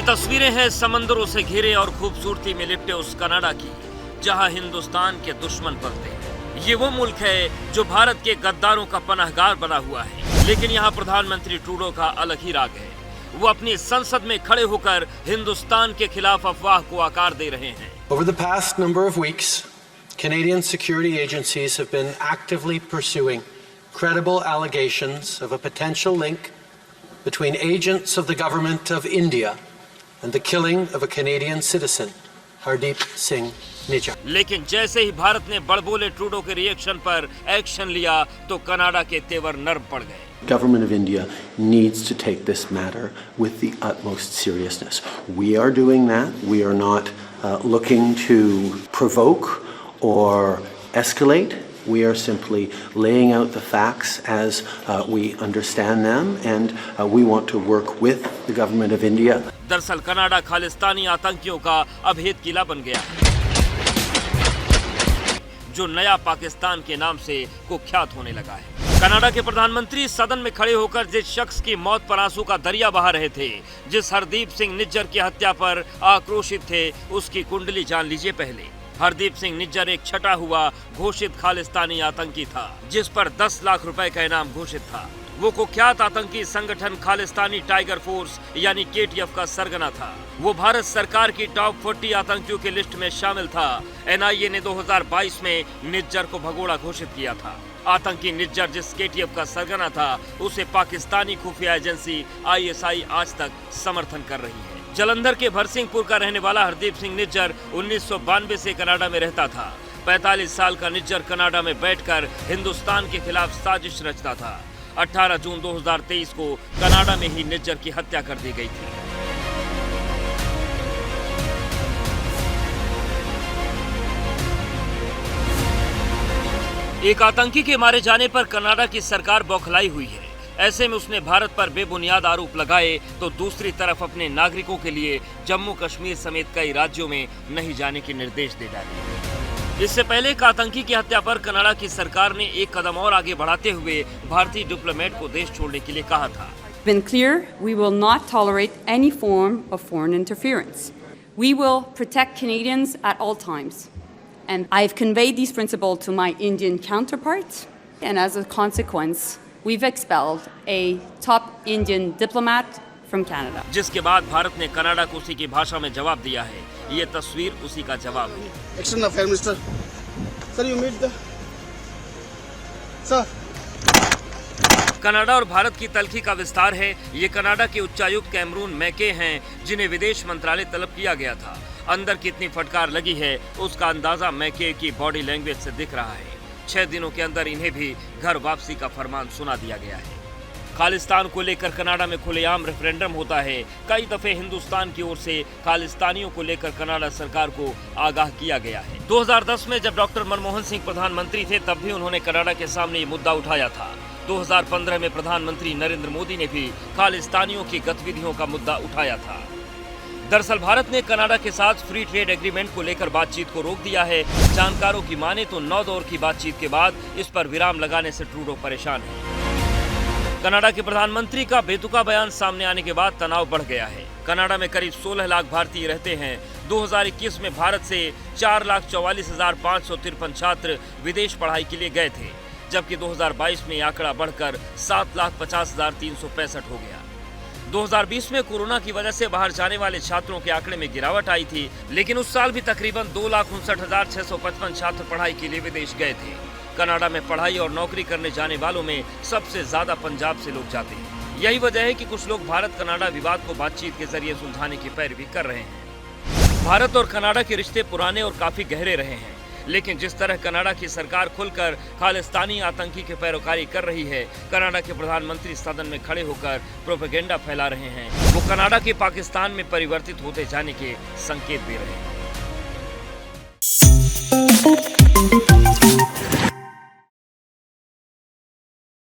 तस्वीरें हैं समंदरों से घिरे और खूबसूरती में लिपटे उस कनाडा की, जहां हिंदुस्तान के दुश्मन पलते हैं। ये वो मुल्क है जो भारत के गद्दारों का पनाहगार बना हुआ है, लेकिन यहाँ प्रधानमंत्री ट्रूडो का अलग ही राग है। वो अपनी संसद में खड़े होकर हिंदुस्तान के खिलाफ अफवाह को आकार दे रहे हैं। Over the past number of weeks, Canadian security agencies have been actively pursuing credible allegations of a potential link between agents of the government of India and the killing of a Canadian citizen, Hardeep Singh Nijjar. लेकिन जैसे ही भारत ने बड़बोले Trudeau के reaction पर action लिया तो Canada के तेवर नर्म पड़ गए। Government of India needs to take this matter with the utmost seriousness. We are doing that. We are not looking to provoke or escalate. We are simply laying out the facts as we understand them, and we want to work with the government of India. दरअसल Canada Khalistani आतंकियों का अभेद किला बन गया है, जो नया पाकिस्तान के नाम से कुख्यात होने लगा है। कनाडा के प्रधानमंत्री सदन में खड़े होकर जिस शख्स की मौत पर आंसू का दरिया बहा रहे थे, जिस हरदीप सिंह निज्जर की हत्या पर आक्रोशित थे, उसकी कुंडली जान लीजिए पहले। हरदीप सिंह निज्जर एक छटा हुआ घोषित खालिस्तानी आतंकी था, जिस पर 10 लाख रुपए का इनाम घोषित था। वो कुख्यात आतंकी संगठन खालिस्तानी टाइगर फोर्स यानी KTF का सरगना था। वो भारत सरकार की टॉप 40 आतंकियों की लिस्ट में शामिल था। NIA ने 2022 में निज्जर को भगोड़ा घोषित किया था। आतंकी निज्जर जिस KTF का सरगना था, उसे पाकिस्तानी खुफिया एजेंसी ISI आज तक समर्थन कर रही है। जलंधर के भरसिंहपुर का रहने वाला हरदीप सिंह निज्जर 1992 से कनाडा में रहता था। 45 साल का निज्जर कनाडा में बैठकर हिंदुस्तान के खिलाफ साजिश रचता था। 18 जून 2023 को कनाडा में ही निज्जर की हत्या कर दी गई थी। एक आतंकी के मारे जाने पर कनाडा की सरकार बौखलाई हुई है। ऐसे में उसने भारत पर बेबुनियाद आरोप लगाए तो दूसरी तरफ अपने नागरिकों के लिए जम्मू कश्मीर समेत कई राज्यों में नहीं जाने के निर्देश दे डाले। इससे पहले एक आतंकी की हत्या पर कनाडा की सरकार ने एक कदम और आगे बढ़ाते हुए भारतीय डिप्लोमेट को देश छोड़ने के लिए कहा था। Been clear, we will not tolerate any form of foreign interference. We will protect Canadians at all times. And I've conveyed these principles to my Indian counterparts, and as a consequence, we've expelled a top Indian diplomat from Canada. जिसके बाद भारत ने Canada को उसी की भाषा में जवाब दिया है। ये तस्वीर उसी का जवाब है। External Affairs Minister, sir, you meet the sir. Canada और भारत की तल्खी का विस्तार है। ये कनाडा के उच्चायुक्त कैमरून मैके हैं, जिन्हें विदेश मंत्रालय तलब किया गया था। अंदर कितनी फटकार लगी है उसका अंदाजा मैके की बॉडी लैंग्वेज से दिख रहा है। 6 दिनों के अंदर इन्हें भी घर वापसी का फरमान सुना दिया गया है। खालिस्तान को लेकर कनाडा में खुलेआम रेफरेंडम होता है। कई दफे हिंदुस्तान की ओर से खालिस्तानियों को लेकर कनाडा सरकार को आगाह किया गया है। 2010 में जब डॉक्टर मनमोहन सिंह प्रधानमंत्री थे, तब भी उन्होंने कनाडा के सामने ये मुद्दा उठाया था। 2015 में प्रधानमंत्री नरेंद्र मोदी ने भी खालिस्तानियों की गतिविधियों का मुद्दा उठाया था। दरअसल भारत ने कनाडा के साथ फ्री ट्रेड एग्रीमेंट को लेकर बातचीत को रोक दिया है। जानकारों की माने तो 9 दौर की बातचीत के बाद इस पर विराम लगाने से ट्रूडो परेशान है। कनाडा के प्रधानमंत्री का बेतुका बयान सामने आने के बाद तनाव बढ़ गया है। कनाडा में करीब 16 लाख भारतीय रहते हैं। 2021 में भारत से 4,44,553 छात्र विदेश पढ़ाई के लिए गए थे, जबकि 2022 में आंकड़ा बढ़कर 7,50,365 हो गया। 2020 में कोरोना की वजह से बाहर जाने वाले छात्रों के आंकड़े में गिरावट आई थी, लेकिन उस साल भी तकरीबन 2,59,655 छात्र पढ़ाई के लिए विदेश गए थे। कनाडा में पढ़ाई और नौकरी करने जाने वालों में सबसे ज्यादा पंजाब से लोग जाते हैं। यही वजह है कि कुछ लोग भारत कनाडा विवाद को बातचीत के जरिए सुलझाने की पैरवी कर रहे हैं। भारत और कनाडा के रिश्ते पुराने और काफी गहरे रहे हैं, लेकिन जिस तरह कनाडा की सरकार खुलकर खालिस्तानी आतंकी की पैरोकारी कर रही है, कनाडा के प्रधानमंत्री सदन में खड़े होकर प्रोपेगेंडा फैला रहे हैं, वो कनाडा के पाकिस्तान में परिवर्तित होते जाने के संकेत दे रहे हैं।